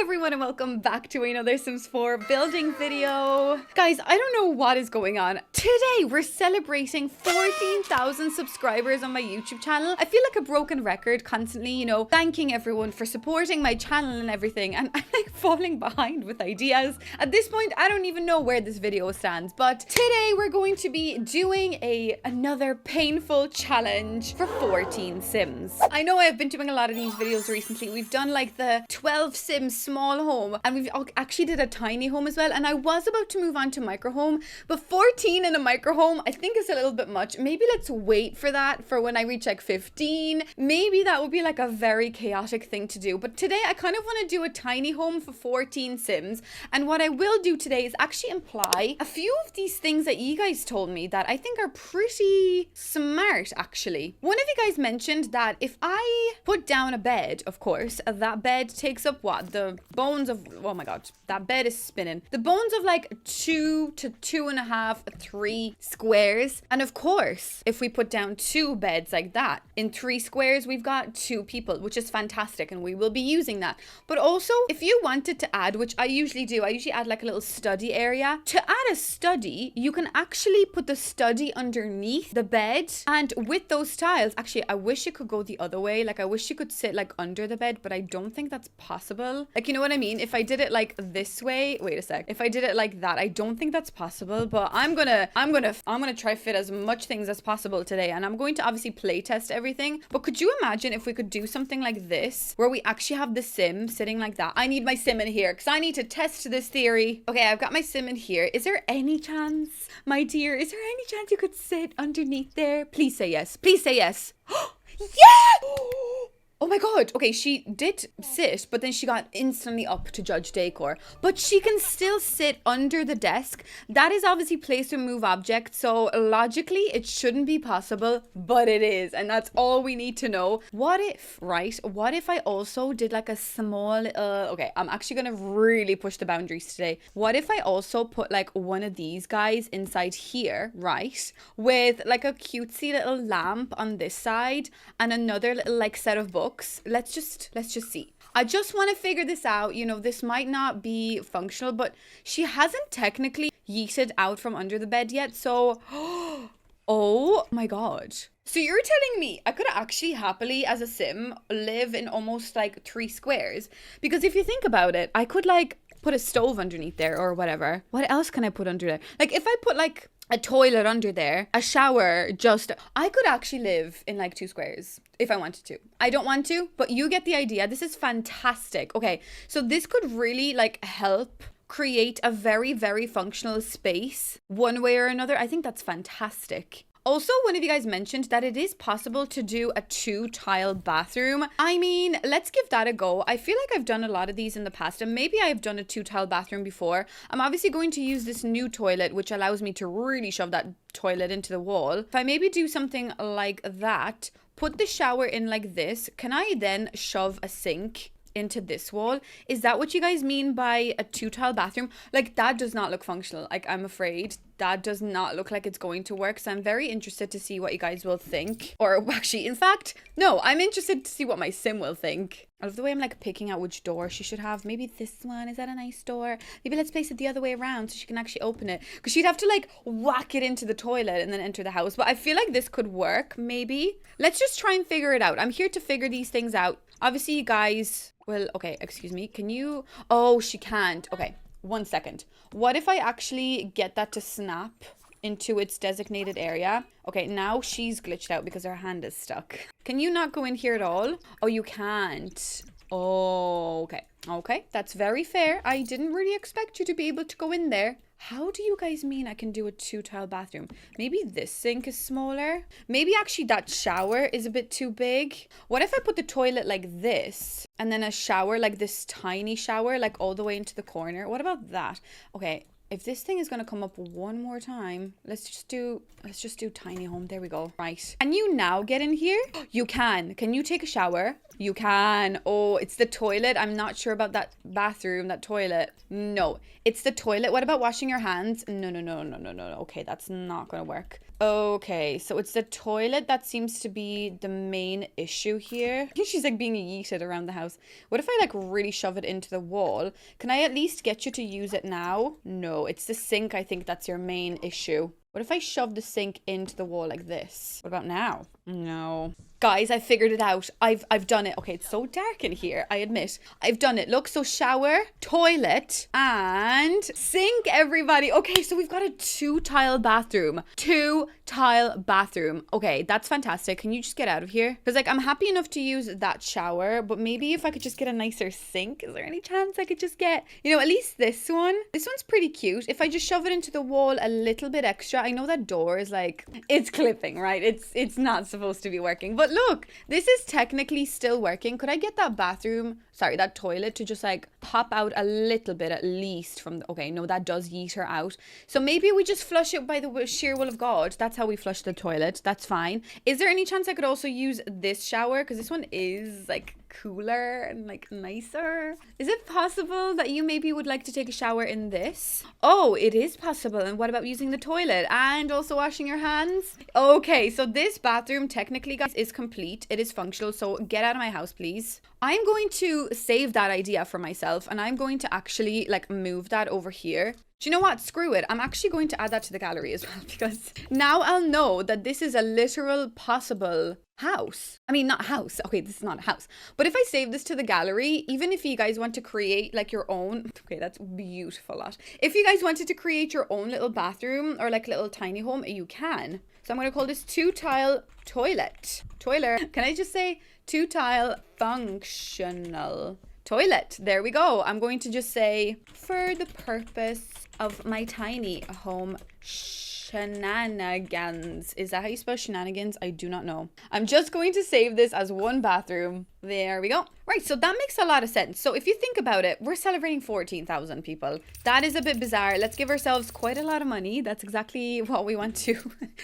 everyone and welcome back to another Sims 4 building video. Guys, I don't know what is going on. Today we're celebrating 14,000 subscribers on my YouTube channel. I feel like a broken record constantly, you know, thanking everyone for supporting my channel and everything, and I'm like falling behind with ideas. At this point, I don't even know where this video stands, but today we're going to be doing another painful challenge for 14 Sims. I know I've been doing a lot of these videos recently. We've done like the 12 Sims small home, and we've actually did a tiny home as well, and I was about to move on to micro home, but 14 in a micro home I think is a little bit much. Maybe let's wait for that for when I reach like 15. Maybe that would be like a very chaotic thing to do, but today I kind of want to do a tiny home for 14 Sims, and what I will do today is actually imply a few of these things that you guys told me that I think are pretty smart actually. One of you guys mentioned that if I put down a bed, of course, that bed takes up what? The bones of, oh my god, that bed is spinning. The bones of like 2 to 2.5, 3 squares. And of course, if we put down 2 beds like that, in 3 squares, we've got 2 people, which is fantastic. And we will be using that. But also, if you wanted to add, which I usually do, I usually add like a little study area. To add a study, you can actually put the study underneath the bed. And with those tiles, actually, I wish it could go the other way. Like, I wish you could sit like under the bed, but I don't think that's possible. Like, you know what I mean? If I did it like this way, wait a sec. If I did it like that, I don't think that's possible, but I'm gonna try fit as much things as possible today, and I'm going to obviously play test everything. But could you imagine if we could do something like this, where we actually have the sim sitting like that? I need my sim in here because I need to test this theory. Okay, I've got my sim in here. Is there any chance, my dear, is there any chance you could sit underneath there? Please say yes. Please say yes. Yeah! Oh my god. Okay, she did sit, but then she got instantly up to judge decor. But she can still sit under the desk. That is obviously place to move objects, so logically it shouldn't be possible, but it is. And that's all we need to know. What if, right? What if I also did like a small, okay, I'm actually gonna really push the boundaries today. What if I also put like one of these guys inside here, right? With like a cutesy little lamp on this side and another little like set of books. Let's just see. I just want to figure this out. You know, this might not be functional, but she hasn't technically yeeted out from under the bed yet. So, oh my god. So you're telling me I could actually happily, as a sim, live in almost like 3 squares? Because if you think about it, I could like put a stove underneath there or whatever. What else can I put under there? Like if I put like a toilet under there, a shower, I could actually live in like 2 squares if I wanted to. I don't want to, but you get the idea. This is fantastic. Okay, so this could really like help create a very, very functional space one way or another. I think that's fantastic. Also, one of you guys mentioned that it is possible to do a 2-tile bathroom. I mean, let's give that a go. I feel like I've done a lot of these in the past, and maybe I've done a 2-tile bathroom before. I'm obviously going to use this new toilet, which allows me to really shove that toilet into the wall. If I maybe do something like that, put the shower in like this, can I then shove a sink into this wall? Is that what you guys mean by a 2-tile bathroom? Like, that does not look functional. Like, I'm afraid that does not look like it's going to work. So I'm very interested to see what you guys will think. Or actually, in fact, no, I'm interested to see what my sim will think. I love the way I'm like picking out which door she should have. Maybe this one, is that a nice door? Maybe let's place it the other way around so she can actually open it, because she'd have to like whack it into the toilet and then enter the house. But I feel like this could work, maybe. Let's just try and figure it out. I'm here to figure these things out. Obviously, you guys, well, okay, excuse me. Can you, oh, she can't. Okay, 1 second. What if I actually get that to snap into its designated area? Okay, now she's glitched out because her hand is stuck. Can you not go in here at all? Oh, you can't. Oh, okay. Okay, that's very fair. I didn't really expect you to be able to go in there. How do you guys mean I can do a 2-tile bathroom? Maybe this sink is smaller. Maybe actually that shower is a bit too big. What if I put the toilet like this and then a shower, like this tiny shower, like all the way into the corner? What about that? Okay, if this thing is going to come up one more time, let's just do tiny home. There we go. Right. Can you now get in here? You can. Can you take a shower? You can. Oh, it's the toilet. I'm not sure about that bathroom, that toilet. No, it's the toilet. What about washing your hands? No, no, no, no, no, no. Okay, that's not gonna work. Okay, so it's the toilet that seems to be the main issue here. I think she's like being yeeted around the house. What if I like really shove it into the wall? Can I at least get you to use it now? No, it's the sink. I think that's your main issue. What if I shove the sink into the wall like this? What about now? No. Guys, I figured it out. I've done it. Okay, it's so dark in here, I admit. I've done it. Look, so shower, toilet, and sink, everybody. Okay, so we've got a 2-tile bathroom. 2-tile bathroom. Okay, that's fantastic. Can you just get out of here? Because, like, I'm happy enough to use that shower, but maybe if I could just get a nicer sink, is there any chance I could just get, you know, at least this one? This one's pretty cute. If I just shove it into the wall a little bit extra, I know that door is like, it's clipping, right? It's not supposed to be working, but look, this is technically still working. Could I get that that toilet to just like pop out a little bit at least from the, okay, no, that does yeet her out. So maybe we just flush it by the sheer will of God. That's how we flush the toilet. That's fine. Is there any chance I could also use this shower? Because this one is like cooler and like nicer. Is it possible that you maybe would like to take a shower in this? Oh, it is possible. And what about using the toilet and also washing your hands? Okay, so this bathroom technically, guys, is complete. It is functional. So get out of my house, please. I'm going to save that idea for myself and I'm going to actually like move that over here. Do you know what? Screw it. I'm actually going to add that to the gallery as well because now I'll know that this is a literal possible house. I mean, not house. Okay, this is not a house. But if I save this to the gallery, even if you guys want to create like your own, okay, that's beautiful lot. If you guys wanted to create your own little bathroom or like little tiny home, you can. So I'm going to call this 2-tile toilet. Toilet. Can I just say 2-tile functional toilet? There we go. I'm going to just say for the purpose of my tiny home shenanigans. Is that how you spell shenanigans? I do not know. I'm just going to save this as one bathroom. There we go. Right, so that makes a lot of sense. So if you think about it, we're celebrating 14,000 people. That is a bit bizarre. Let's give ourselves quite a lot of money. That's exactly what we want to.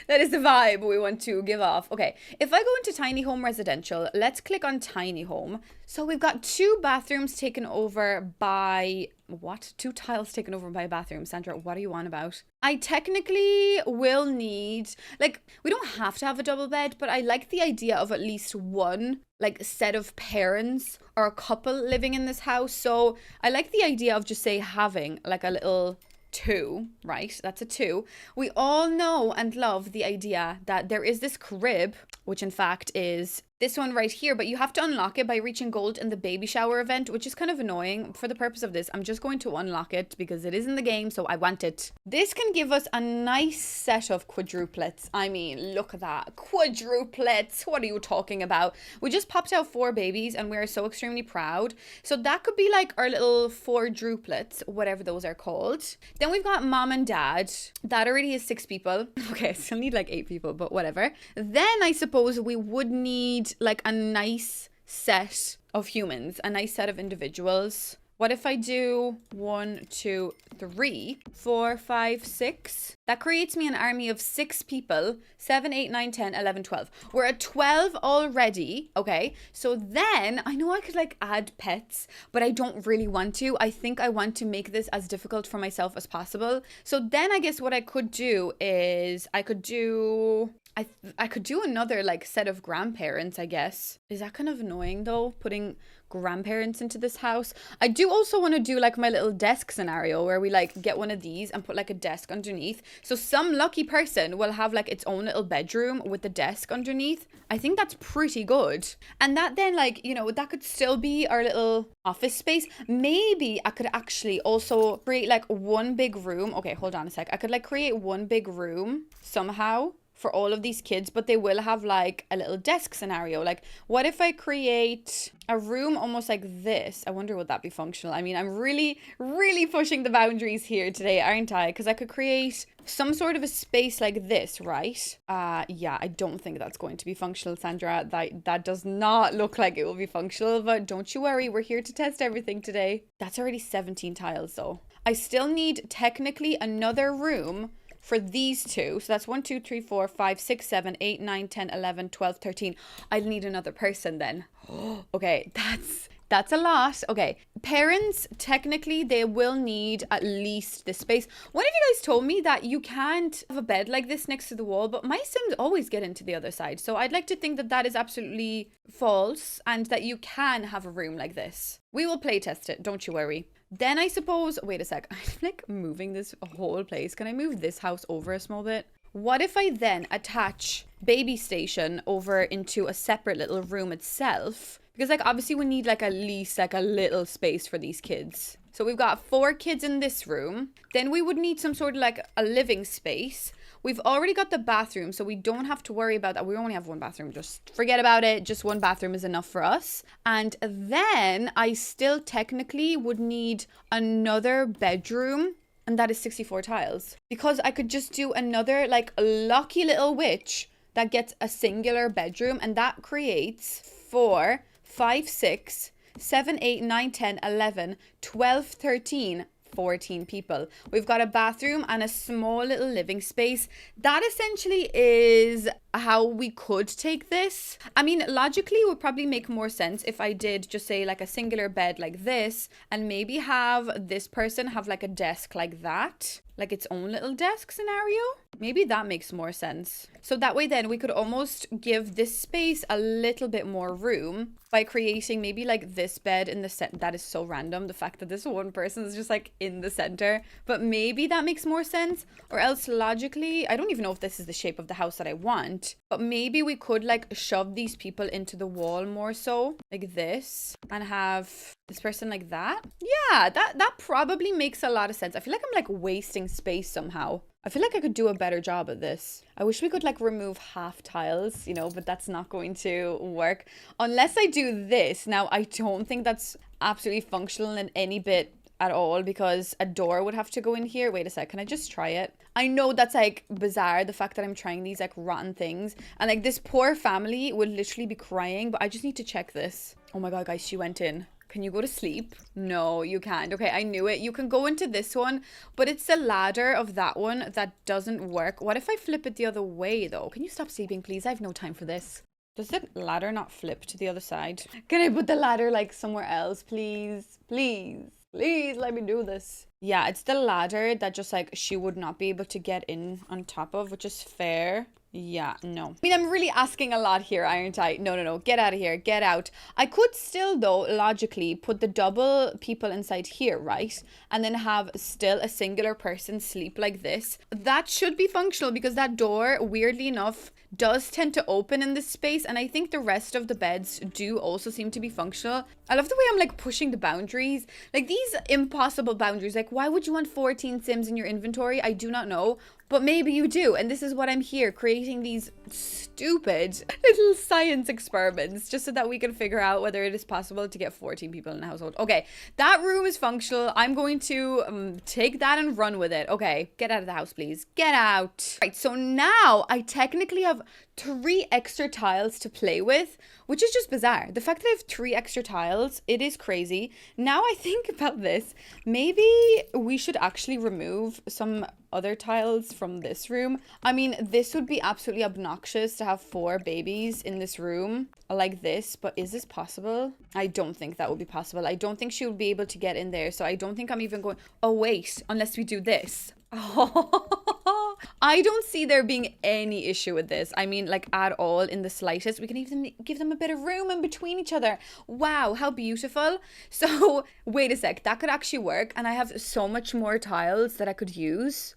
That is the vibe we want to give off. Okay, if I go into tiny home residential, let's click on tiny home. So we've got 2 bathrooms taken over by what? 2 tiles taken over by a bathroom. Sandra, what are you on about? I technically will need, like, we don't have to have a double bed, but I like the idea of at least one like set of parents or a couple living in this house. So I like the idea of just say having like a little 2, right? That's a 2. We all know and love the idea that there is this crib, which in fact is this one right here, but you have to unlock it by reaching gold in the baby shower event, which is kind of annoying. For the purpose of this, I'm just going to unlock it because it is in the game, so I want it. This can give us a nice set of quadruplets. I mean, look at that. Quadruplets. What are you talking about? We just popped out 4 babies and we're so extremely proud. So that could be like our little 4 druplets, whatever those are called. Then we've got mom and dad. That already is 6 people. Okay, I still need like 8 people, but whatever. Then I suppose we would need like a nice set of humans, a nice set of individuals. What if I do 1, 2, 3, 4, 5, 6? That creates me an army of 6 people. 7, 8, 9, 10, 11, 12. We're at 12 already. Okay. So then I know I could like add pets, but I don't really want to. I think I want to make this as difficult for myself as possible. So then I guess what I could do is I could do another like set of grandparents, I guess. Is that kind of annoying though, putting grandparents into this house? I do also want to do like my little desk scenario where we like get one of these and put like a desk underneath. So some lucky person will have like its own little bedroom with the desk underneath. I think that's pretty good. And that then like, you know, that could still be our little office space. Maybe I could actually also create like one big room. Okay, hold on a sec. I could like create one big room somehow for all of these kids, but they will have like a little desk scenario. Like what if I create a room almost like this? I wonder would that be functional? I mean, I'm really pushing the boundaries here today, aren't I? Because I could create some sort of a space like this, right? Yeah, I don't think that's going to be functional, Sandra. That does not look like it will be functional, but don't you worry, we're here to test everything today. That's already 17 tiles though. I still need technically another room for these two. So that's 1, 2, 3, 4, 5, 6, 7, 8, 9, 10, 11, 12, 13. I'll need another person then. Okay, that's a lot. Okay, parents, technically, they will need at least this space. One of you guys told me that you can't have a bed like this next to the wall, but my Sims always get into the other side. So I'd like to think that that is absolutely false and that you can have a room like this. We will play test it, don't you worry. Then I suppose, wait a sec, I'm like moving this whole place. Can I move this house over a small bit? What if I then attach baby station over into a separate little room itself? Because like obviously we need like at least like a little space for these kids. So we've got 4 kids in this room. Then we would need some sort of like a living space. We've already got the bathroom, so we don't have to worry about that. We only have 1 bathroom. Just forget about it. Just 1 bathroom is enough for us. And then I still technically would need another bedroom. And that is 64 tiles. Because I could just do another like lucky little witch that gets a singular bedroom. And that creates 4, 5, 6, 7, 8, 9, 10, 11, 12, 13, 14 people. We've got a bathroom and a small little living space. That essentially is how we could take this. I mean, logically, it would probably make more sense if I did just say like a singular bed like this and maybe have this person have like a desk like that. Like its own little desk scenario. Maybe that makes more sense. So that way then we could almost give this space a little bit more room by creating maybe like this bed in the center. That is so random. The fact that this one person is just like in the center. But maybe that makes more sense. Or else logically, I don't even know if this is the shape of the house that I want. But maybe we could like shove these people into the wall more so. Like this. And have this person like that. Yeah, that probably makes a lot of sense. I feel like I'm like wasting space somehow. I feel like I could do a better job at this. I wish we could like remove half tiles, you know, but that's not going to work unless I do this. Now, I don't think that's absolutely functional in any bit at all because a door would have to go in here. Wait a sec, can I just try it? I know that's like bizarre, the fact that I'm trying these like rotten things. And like this poor family would literally be crying, but I just need to check this. Oh my God, guys, she went in. Can you go to sleep? No, you can't. Okay, I knew it. You can go into this one, but it's the ladder of that one that doesn't work. What if I flip it the other way though? Can you stop sleeping, please? I have no time for this. Does the ladder not flip to the other side? Can I put the ladder like somewhere else, please? Please, please let me do this. Yeah, it's the ladder that just like she would not be able to get in on top of, which is fair. Yeah, no. I mean, I'm really asking a lot here, aren't I? No. Get out of here. Get out. I could still, though, logically put the double people inside here, right? And then have still a singular person sleep like this. That should be functional because that door, weirdly enough, does tend to open in this space. And I think the rest of the beds do also seem to be functional. I love the way I'm like pushing the boundaries. Like these impossible boundaries. Like why would you want 14 Sims in your inventory? I do not know. But maybe you do. And this is what I'm here, creating these stupid little science experiments just so that we can figure out whether it is possible to get 14 people in a household. Okay, that room is functional. I'm going to take that and run with it. Okay, get out of the house, please. Get out. Right, so now I technically have 3 extra tiles to play with, which is just bizarre. The fact that I have 3 extra tiles, it is crazy. Now I think about this, maybe we should actually remove some other tiles from this room. I mean, this would be absolutely obnoxious to have 4 babies in this room like this, but is this possible? I don't think that would be possible. I don't think she would be able to get in there, so I don't think I'm even going... Oh, wait, unless we do this. Oh, I don't see there being any issue with this. I mean, like at all in the slightest. We can even give them a bit of room in between each other. Wow, how beautiful. So wait a sec, that could actually work. And I have so much more tiles that I could use.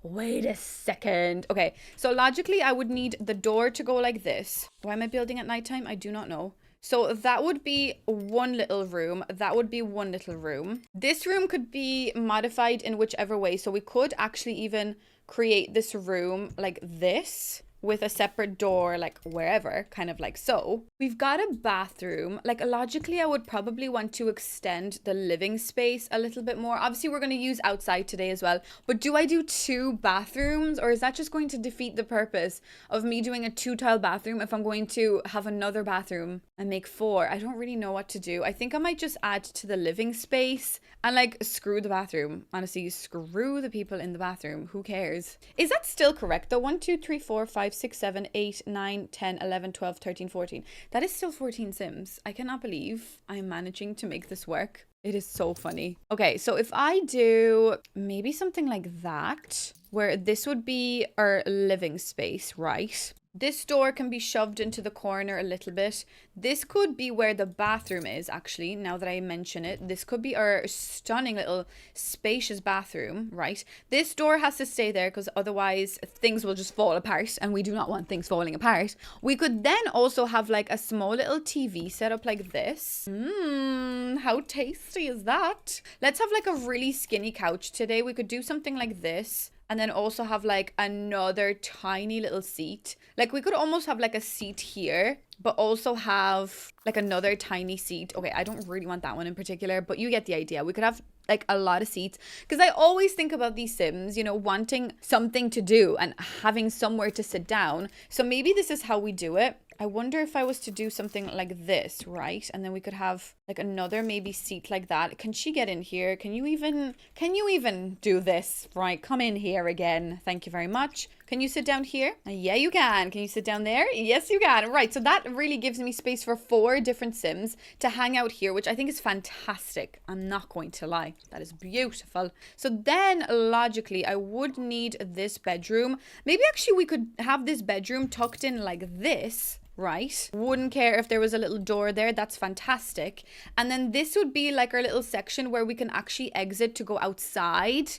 Wait a second. Okay, so logically I would need the door to go like this. Why am I building at nighttime? I do not know. So that would be 1 little room. That would be 1 little room. This room could be modified in whichever way. So we could actually even create this room like this with a separate door, like wherever, kind of like so. We've got a bathroom. Like, logically, I would probably want to extend the living space a little bit more. Obviously, we're going to use outside today as well. But do I do 2 bathrooms, or is that just going to defeat the purpose of me doing a 2-tile bathroom if I'm going to have another bathroom and make 4? I don't really know what to do. I think I might just add to the living space and like screw the bathroom. Honestly, screw the people in the bathroom. Who cares? Is that still correct though? 1, 2, 3, 4, 5, 6, 7, 8, 9, 10, 11, 12, 13, 14. That is still 14 Sims. I cannot believe I'm managing to make this work. It is so funny. Okay, so if I do maybe something like that, where this would be our living space, right? This door can be shoved into the corner a little bit. This could be where the bathroom is, actually, now that I mention it. This could be our stunning little spacious bathroom, right? This door has to stay there because otherwise things will just fall apart, and we do not want things falling apart. We could then also have like a small little TV set up like this. How tasty is that? Let's have like a really skinny couch today. We could do something like this. And then also have like another tiny little seat. Like we could almost have like a seat here, but also have like another tiny seat. Okay, I don't really want that one in particular, but you get the idea. We could have like a lot of seats, because I always think about these Sims, you know, wanting something to do and having somewhere to sit down. So maybe this is how we do it. I wonder if I was to do something like this, right? And then we could have like another maybe seat like that. Can she get in here? Can you even do this? Right, come in here again. Thank you very much. Can you sit down here? Yeah, you can. Can you sit down there? Yes, you can. Right, so that really gives me space for 4 different Sims to hang out here, which I think is fantastic. I'm not going to lie. That is beautiful. So then, logically, I would need this bedroom. Maybe actually we could have this bedroom tucked in like this. Right? Wouldn't care if there was a little door there. That's fantastic. And then this would be like our little section where we can actually exit to go outside.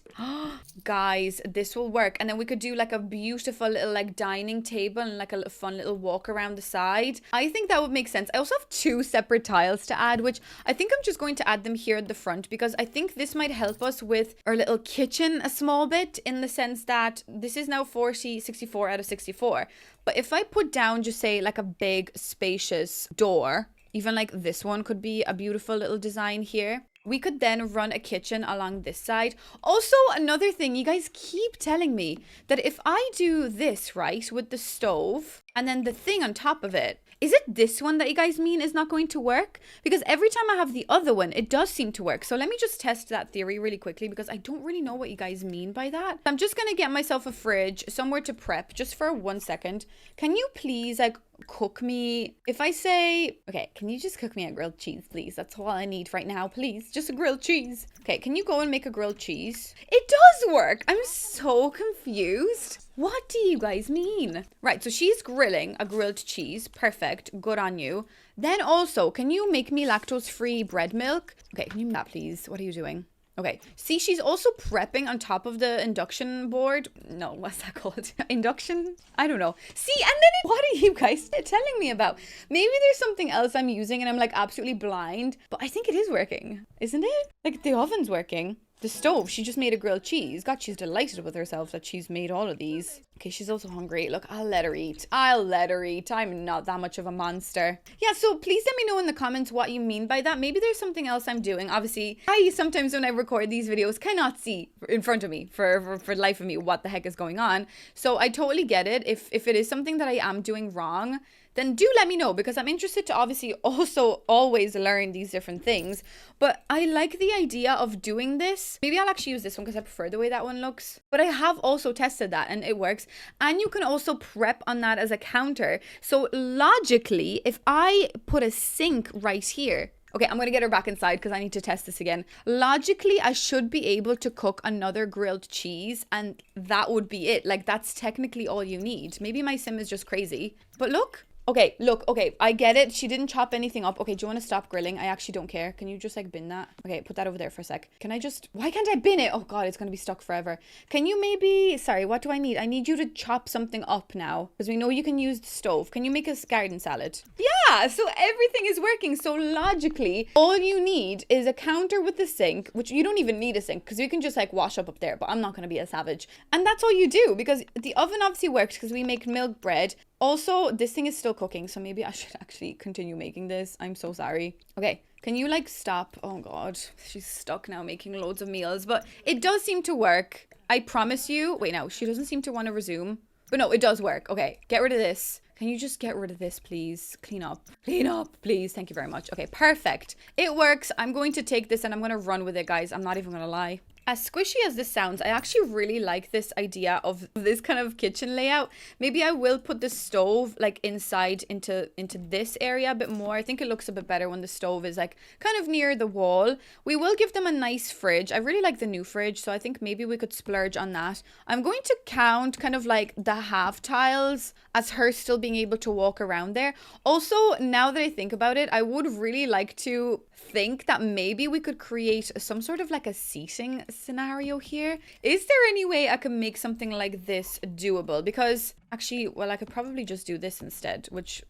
Guys, this will work. And then we could do like a beautiful little like dining table and like a fun little walk around the side. I think that would make sense. I also have 2 separate tiles to add, which I think I'm just going to add them here at the front, because I think this might help us with our little kitchen a small bit, in the sense that this is now 64 out of 64. But if I put down, just say like a big spacious door, even like this one could be a beautiful little design here. We could then run a kitchen along this side. Also, another thing, you guys keep telling me that if I do this, right, with the stove and then the thing on top of it, is it this one that you guys mean is not going to work? Because every time I have the other one, it does seem to work. So let me just test that theory really quickly, because I don't really know what you guys mean by that. I'm just going to get myself a fridge, somewhere to prep, just for 1 second. Can you please like cook me, if I say, okay, can you just cook me a grilled cheese, please? That's all I need right now, please. Just a grilled cheese. Okay, can you go and make a grilled cheese? It does work. I'm so confused. What do you guys mean? Right, so she's grilling a grilled cheese. Perfect. Good on you. Then also, can you make me lactose-free bread milk? Okay, can you do that, please? What are you doing? Okay, see, she's also prepping on top of the induction board. No, what's that called? Induction? I don't know. See, and then what are you guys telling me about? Maybe there's something else I'm using and I'm like absolutely blind, but I think it is working, isn't it? Like the oven's working. The stove, she just made a grilled cheese. God, she's delighted with herself that she's made all of these. Okay, she's also hungry. Look, I'll let her eat. I'll let her eat. I'm not that much of a monster. Yeah, so please let me know in the comments what you mean by that. Maybe there's something else I'm doing. Obviously, I sometimes when I record these videos cannot see in front of me for the life of me what the heck is going on. So I totally get it. If it is something that I am doing wrong, then do let me know, because I'm interested to obviously also always learn these different things. But I like the idea of doing this. Maybe I'll actually use this one because I prefer the way that one looks. But I have also tested that and it works. And you can also prep on that as a counter. So logically, if I put a sink right here, okay, I'm going to get her back inside because I need to test this again. Logically, I should be able to cook another grilled cheese and that would be it. Like, that's technically all you need. Maybe my sim is just crazy. But look. Okay, look, okay, I get it. She didn't chop anything up. Okay, do you want to stop grilling? I actually don't care. Can you just like bin that? Okay, put that over there for a sec. Can I just, why can't I bin it? Oh God, it's going to be stuck forever. Can you maybe, sorry, what do I need? I need you to chop something up now because we know you can use the stove. Can you make a garden salad? Yeah, so everything is working. So logically, all you need is a counter with the sink, which you don't even need a sink because you can just like wash up there, but I'm not going to be a savage. And that's all you do because the oven obviously works because we make milk bread. Also, this thing is still cooking, so maybe I should actually continue making this. I'm so sorry. Okay, can you like stop? Oh God, she's stuck now making loads of meals, but it does seem to work. I promise you. Wait, no, she doesn't seem to want to resume. But no, it does work. Okay, get rid of this. Can you just get rid of this, please? Clean up. Clean up, please. Thank you very much. Okay, perfect. It works. I'm going to take this and I'm going to run with it, guys. I'm not even going to lie. As squishy as this sounds, I actually really like this idea of this kind of kitchen layout. Maybe I will put the stove like inside into this area a bit more. I think it looks a bit better when the stove is like kind of near the wall. We will give them a nice fridge. I really like the new fridge, so I think maybe we could splurge on that. I'm going to count kind of like the half tiles as her still being able to walk around there. Also, now that I think about it, I would really like to think that maybe we could create some sort of like a seating scenario here. Is there any way I could make something like this doable? Because actually, well, I could probably just do this instead, which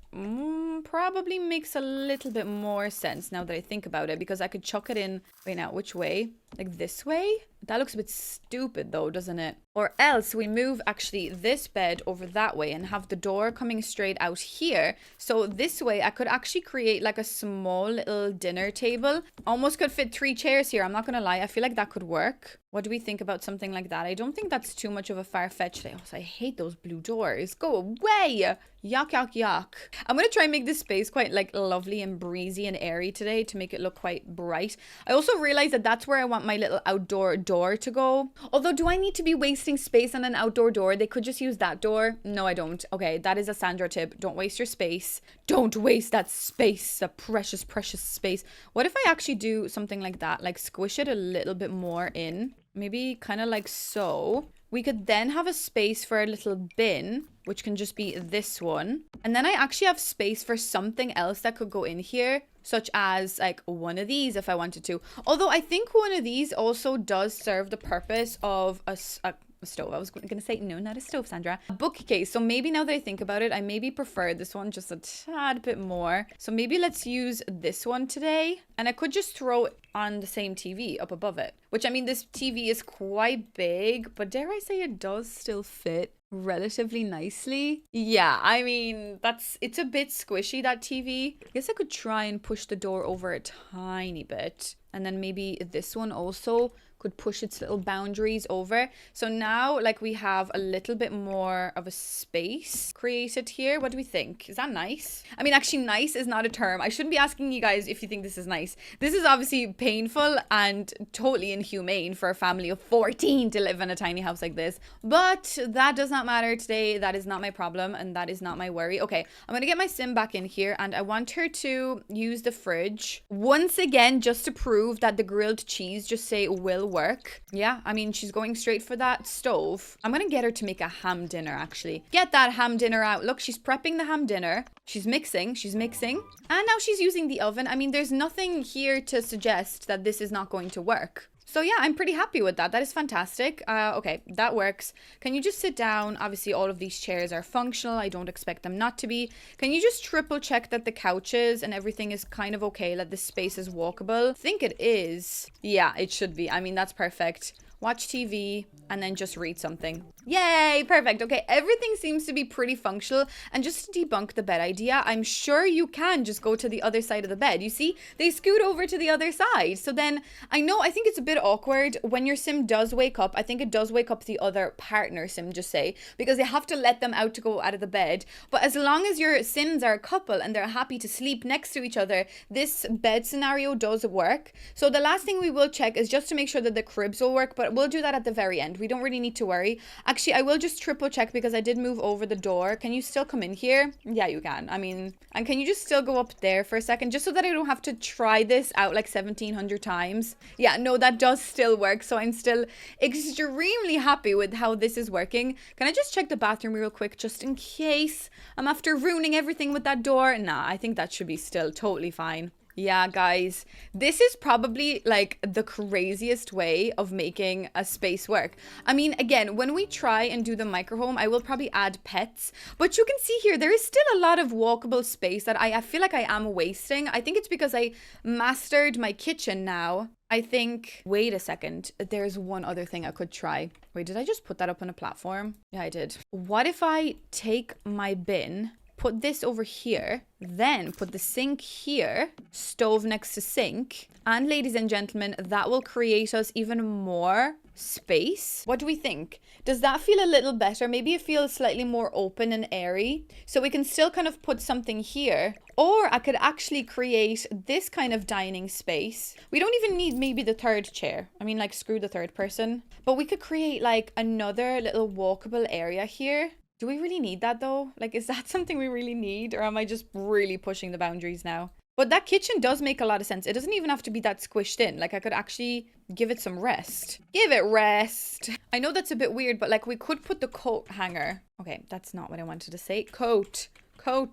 probably makes a little bit more sense now that I think about it, because I could chuck it in. Wait, now, which way? Like this way? That looks a bit stupid though, doesn't it? Or else we move actually this bed over that way and have the door coming straight out here. So this way I could actually create like a small little dinner table. Almost could fit 3 chairs here. I'm not gonna lie. I feel like that could work. What do we think about something like that? I don't think that's too much of a far-fetched thing. Also, I hate those blue doors. Go away. Yuck, yuck, yuck. I'm going to try and make this space quite like lovely and breezy and airy today to make it look quite bright. I also realized that that's where I want my little outdoor door to go. Although, do I need to be wasting space on an outdoor door? They could just use that door. No, I don't. Okay, that is a Sandra tip. Don't waste your space. Don't waste that space. A precious, precious space. What if I actually do something like that? Like squish it a little bit more in. Maybe kind of like so. We could then have a space for a little bin, which can just be this one. And then I actually have space for something else that could go in here, such as like one of these if I wanted to. Although I think one of these also does serve the purpose of a stove. I was going to say, no, not a stove, Sandra. A bookcase. So maybe now that I think about it, I maybe prefer this one just a tad bit more. So maybe let's use this one today. And I could just throw it on the same TV up above it. Which, I mean, this TV is quite big, but dare I say it does still fit relatively nicely. Yeah, I mean, it's a bit squishy, that TV. I guess I could try and push the door over a tiny bit. And then maybe this one also could push its little boundaries over. So now, like, we have a little bit more of a space created here. What do we think? Is that nice? I mean, actually, nice is not a term. I shouldn't be asking you guys if you think this is nice. This is obviously painful and totally inhumane for a family of 14 to live in a tiny house like this. But that does not matter today. That is not my problem, and that is not my worry. Okay, I'm gonna get my sim back in here, and I want her to use the fridge once again, just to prove that the grilled cheese just say will work. Yeah, I mean, she's going straight for that stove. I'm gonna get her to make a ham dinner, actually. Get that ham dinner out. Look, she's prepping the ham dinner. She's mixing. And now she's using the oven. I mean, there's nothing here to suggest that this is not going to work. So yeah, I'm pretty happy with that. That is fantastic. Okay, that works. Can you just sit down? Obviously, all of these chairs are functional. I don't expect them not to be. Can you just triple check that the couches and everything is kind of okay, that the space is walkable? I think it is. Yeah, it should be. I mean, that's perfect. Watch TV and then just read something. Yay, perfect. Okay, everything seems to be pretty functional. And just to debunk the bed idea, I'm sure you can just go to the other side of the bed. You see, they scoot over to the other side. So then, I think it's a bit awkward when your sim does wake up. I think it does wake up the other partner sim, just say, because you have to let them out to go out of the bed. But as long as your sims are a couple and they're happy to sleep next to each other, this bed scenario does work. So the last thing we will check is just to make sure that the cribs will work, but we'll do that at the very end. We don't really need to worry. Actually, I will just triple check because I did move over the door. Can you still come in here? Yeah, you can. I mean, and can you just still go up there for a second just so that I don't have to try this out like 1700 times? Yeah, no, that does still work. So I'm still extremely happy with how this is working. Can I just check the bathroom real quick just in case I'm after ruining everything with that door? Nah, I think that should be still totally fine. Yeah, guys, this is probably like the craziest way of making a space work. I mean, again, when we try and do the microhome, I will probably add pets, but you can see here, there is still a lot of walkable space that I feel like I am wasting. I think it's because I mastered my kitchen now. I think, wait a second, there's one other thing I could try. Wait, did I just put that up on a platform? Yeah, I did. What if I take my bin, put this over here, then put the sink here, stove next to sink, and ladies and gentlemen, that will create us even more space. What do we think? Does that feel a little better? Maybe it feels slightly more open and airy, so we can still kind of put something here. Or I could actually create this kind of dining space. We don't even need maybe the third chair. I mean, like, screw the third person. But we could create like another little walkable area here. Do we really need that though? Like, is that something we really need? Or am I just really pushing the boundaries now? But that kitchen does make a lot of sense. It doesn't even have to be that squished in. Like, I could actually give it some rest. Give it rest. I know that's a bit weird, but like, we could put the coat hanger. Okay, that's not what I wanted to say. Coat,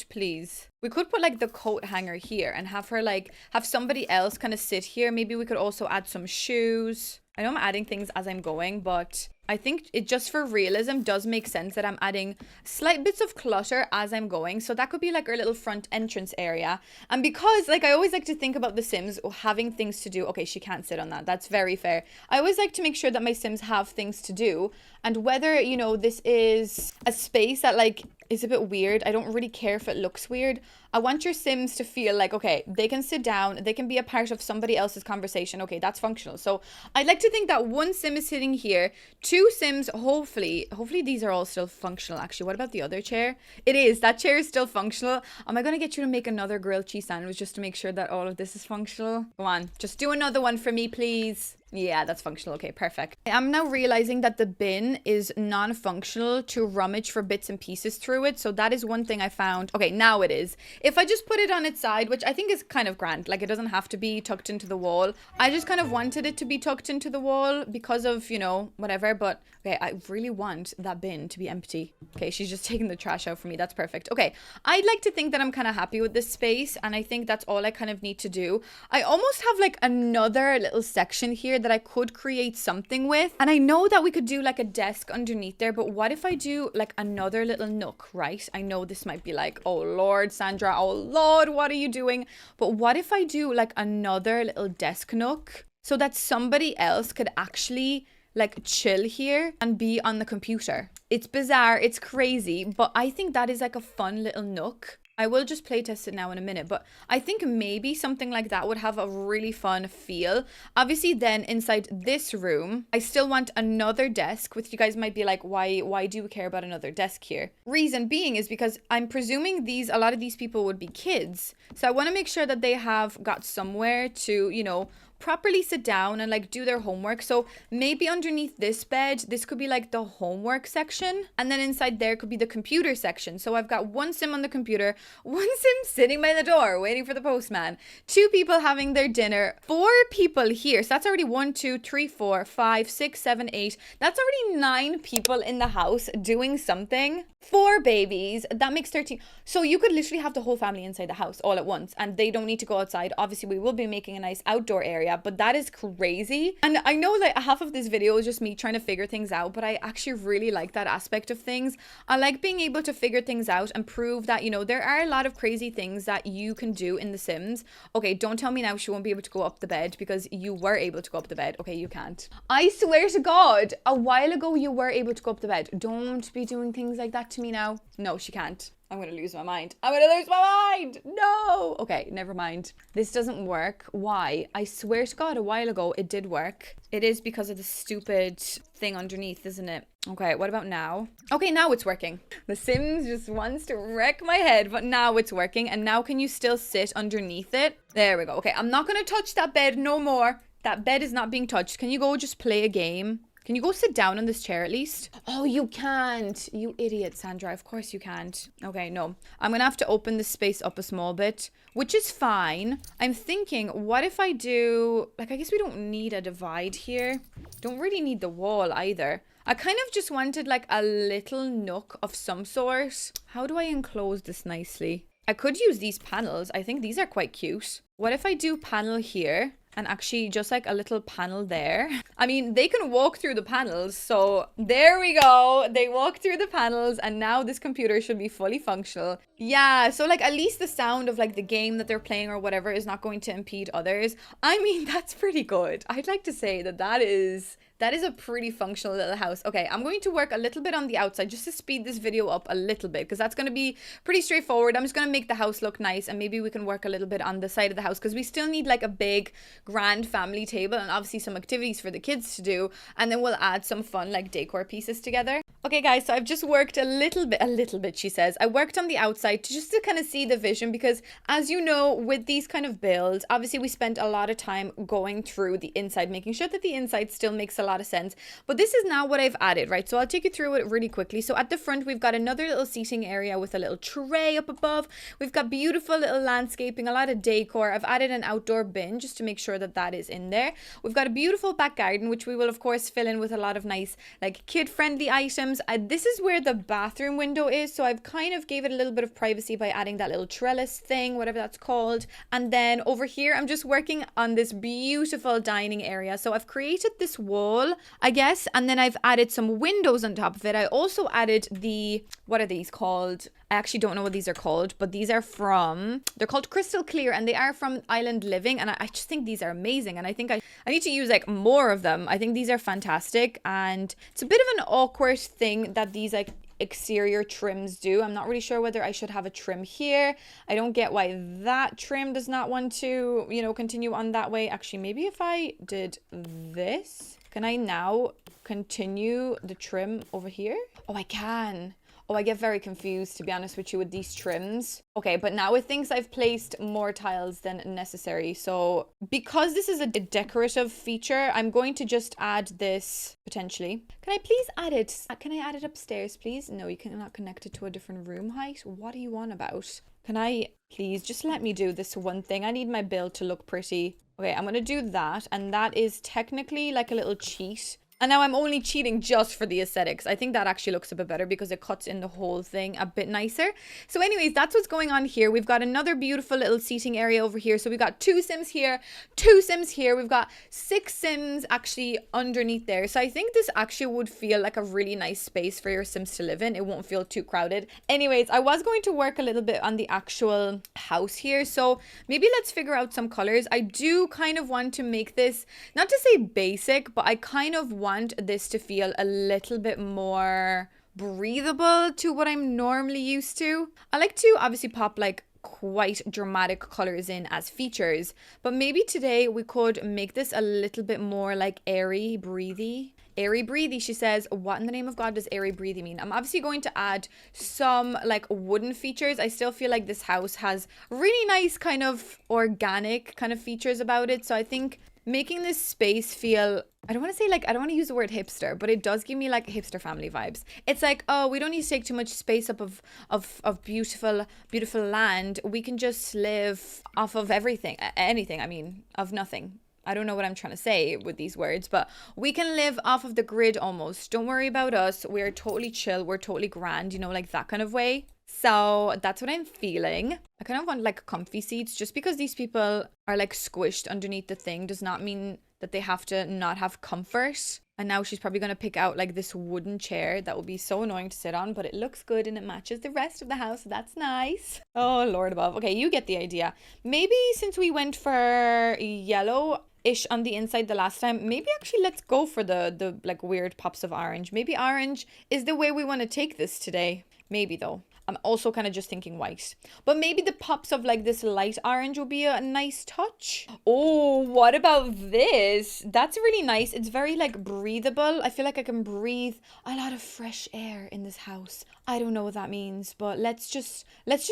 please. We could put like the coat hanger here and have her like, have somebody else kind of sit here. Maybe we could also add some shoes. I know I'm adding things as I'm going, but I think it just for realism does make sense that I'm adding slight bits of clutter as I'm going. So that could be like our little front entrance area. And because like I always like to think about the Sims having things to do. Okay, she can't sit on that. That's very fair. I always like to make sure that my Sims have things to do. And whether, you know, this is a space that like is a bit weird. I don't really care if it looks weird. I want your Sims to feel like, okay, they can sit down, they can be a part of somebody else's conversation. Okay, that's functional. So I'd like to think that one Sim is sitting here, two Sims, hopefully these are all still functional. Actually, what about the other chair? It is, that chair is still functional. Am I going to get you to make another grilled cheese sandwich just to make sure that all of this is functional? Go on, just do another one for me, please. Yeah, that's functional. Okay, perfect. I'm now realizing that the bin is non-functional to rummage for bits and pieces through it. So that is one thing I found. Okay, now it is. If I just put it on its side, which I think is kind of grand, like it doesn't have to be tucked into the wall. I just kind of wanted it to be tucked into the wall because of, you know, whatever. But okay, I really want that bin to be empty. Okay, she's just taking the trash out for me. That's perfect. Okay, I'd like to think that I'm kind of happy with this space. And I think that's all I kind of need to do. I almost have like another little section here that I could create something with. And I know that we could do like a desk underneath there, but what if I do like another little nook, right? I know this might be like, oh Lord, Sandra, oh Lord, what are you doing? But what if I do like another little desk nook so that somebody else could actually like chill here and be on the computer? It's bizarre, it's crazy, but I think that is like a fun little nook. I will just play test it now in a minute, but I think maybe something like that would have a really fun feel. Obviously then inside this room, I still want another desk, which you guys might be like, why do you care about another desk here? Reason being is because I'm presuming a lot of these people would be kids. So I want to make sure that they have got somewhere to, you know, properly sit down and like do their homework. So maybe underneath this bed, this could be like the homework section, and then inside there could be the computer section. So I've got one Sim on the computer, one Sim sitting by the door waiting for the postman, two people having their dinner, four people here. So that's already 1, 2, 3, 4, 5, 6, 7, 8. That's already 9 people in the house doing something. 4 babies, that makes 13. So you could literally have the whole family inside the house all at once, and they don't need to go outside. Obviously we will be making a nice outdoor area, but that is crazy. And I know that half of this video is just me trying to figure things out, but I actually really like that aspect of things. I like being able to figure things out and prove that, you know, there are a lot of crazy things that you can do in The Sims. Okay, don't tell me now she won't be able to go up the bed, because you were able to go up the bed. Okay, you can't. I swear to God, a while ago you were able to go up the bed. Don't be doing things like that to me now. No, she can't. I'm going to lose my mind. I'm going to lose my mind. No. Okay, never mind. This doesn't work. Why? I swear to God, a while ago, it did work. It is because of the stupid thing underneath, isn't it? Okay, what about now? Okay, now it's working. The Sims just wants to wreck my head, but now it's working. And now can you still sit underneath it? There we go. Okay, I'm not going to touch that bed no more. That bed is not being touched. Can you go just play a game? Can you go sit down on this chair at least? Oh, you can't. You idiot, Sandra. Of course you can't. Okay, no. I'm going to have to open this space up a small bit, which is fine. I'm thinking, what if I do... Like, I guess we don't need a divide here. Don't really need the wall either. I kind of just wanted like a little nook of some sort. How do I enclose this nicely? I could use these panels. I think these are quite cute. What if I do panel here? and actually just like a little panel there. I mean, they can walk through the panels, so there we go. They walk through the panels, and now this computer should be fully functional. Yeah, so like at least the sound of like the game that they're playing or whatever is not going to impede others. I mean, that's pretty good. I'd like to say that is a pretty functional little house. Okay, I'm going to work a little bit on the outside just to speed this video up a little bit, because that's going to be pretty straightforward. I'm just going to make the house look nice, and maybe we can work a little bit on the side of the house, because we still need like a big grand family table and obviously some activities for the kids to do, and then we'll add some fun like decor pieces together. Okay guys, so I've just worked a little bit, she says. I worked on the outside just to kind of see the vision, because as you know, with these kind of builds, obviously we spent a lot of time going through the inside, making sure that the inside still makes a lot of sense. But this is now what I've added, right? So I'll take you through it really quickly. So at the front, we've got another little seating area with a little tray up above. We've got beautiful little landscaping, a lot of decor. I've added an outdoor bin just to make sure that that is in there. We've got a beautiful back garden, which we will of course fill in with a lot of nice like kid-friendly items. This is where the bathroom window is, so I've kind of gave it a little bit of privacy by adding that little trellis thing, whatever that's called. And then over here, I'm just working on this beautiful dining area. So I've created this wall, I guess, and then I've added some windows on top of it. I also added the, what are these called? I actually don't know what these are called, but these are from, they're called Crystal Clear, and they are from Island Living, and I just think these are amazing, and I think I need to use like more of them. I think these are fantastic, and it's a bit of an awkward thing that these like exterior trims do. I'm not really sure whether I should have a trim here. I don't get why that trim does not want to, you know, continue on that way. Actually, maybe if I did this, can I now continue the trim over here? Oh, I can. Oh, I get very confused, to be honest with you, with these trims. Okay, but now it thinks I've placed more tiles than necessary. So because this is a decorative feature, I'm going to just add this potentially. Can I please add it? Can I add it upstairs, please? No, you cannot connect it to a different room height. What are you on about? Can I please just let me do this one thing? I need my build to look pretty. Okay, I'm going to do that. And that is technically like a little cheat. And now I'm only cheating just for the aesthetics. I think that actually looks a bit better because it cuts in the whole thing a bit nicer. So anyways, that's what's going on here. We've got another beautiful little seating area over here. So we've got 2 Sims here, 2 Sims here. We've got 6 Sims actually underneath there. So I think this actually would feel like a really nice space for your Sims to live in. It won't feel too crowded. Anyways, I was going to work a little bit on the actual house here. So maybe let's figure out some colors. I do kind of want to make this, not to say basic, but I kind of want this to feel a little bit more breathable to what I'm normally used to. I like to obviously pop like quite dramatic colors in as features, but maybe today we could make this a little bit more like airy breathy. Airy breathy, she says. What in the name of God does airy breathy mean? I'm obviously going to add some like wooden features. I still feel like this house has really nice kind of organic kind of features about it, so I think making this space feel, I don't want to say like, I don't want to use the word hipster, but it does give me like hipster family vibes. It's like, oh, we don't need to take too much space up of beautiful land. We can just live off of everything, anything, I mean, of nothing. I don't know what I'm trying to say with these words, but we can live off of the grid almost. Don't worry about us. We're totally chill. We're totally grand, you know, like that kind of way. So that's what I'm feeling. I kind of want like comfy seats, just because these people are like squished underneath the thing does not mean that they have to not have comfort. And now she's probably going to pick out like this wooden chair that will be so annoying to sit on, but it looks good and it matches the rest of the house. So that's nice. Oh, Lord above. Okay, you get the idea. Maybe since we went for yellow-ish on the inside the last time, maybe actually let's go for the like weird pops of orange. Maybe orange is the way we want to take this today. Maybe though. I'm also kind of just thinking white. But maybe the pops of like this light orange will be a nice touch. Oh, what about this? That's really nice. It's very like breathable. I feel like I can breathe a lot of fresh air in this house. I don't know what that means, but let's just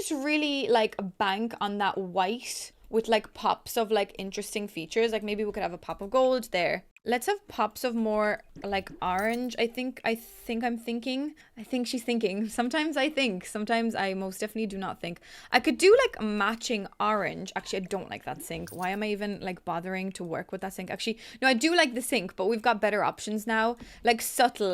really like bank on that white with like pops of like interesting features. Like maybe we could have a pop of gold there. Let's have pops of more like orange. I think she's thinking. Sometimes I think, sometimes I most definitely do not think. I could do like matching orange. Actually, I don't like that sink. Why am I even like bothering to work with that sink? Actually, no, I do like the sink, but we've got better options now. Like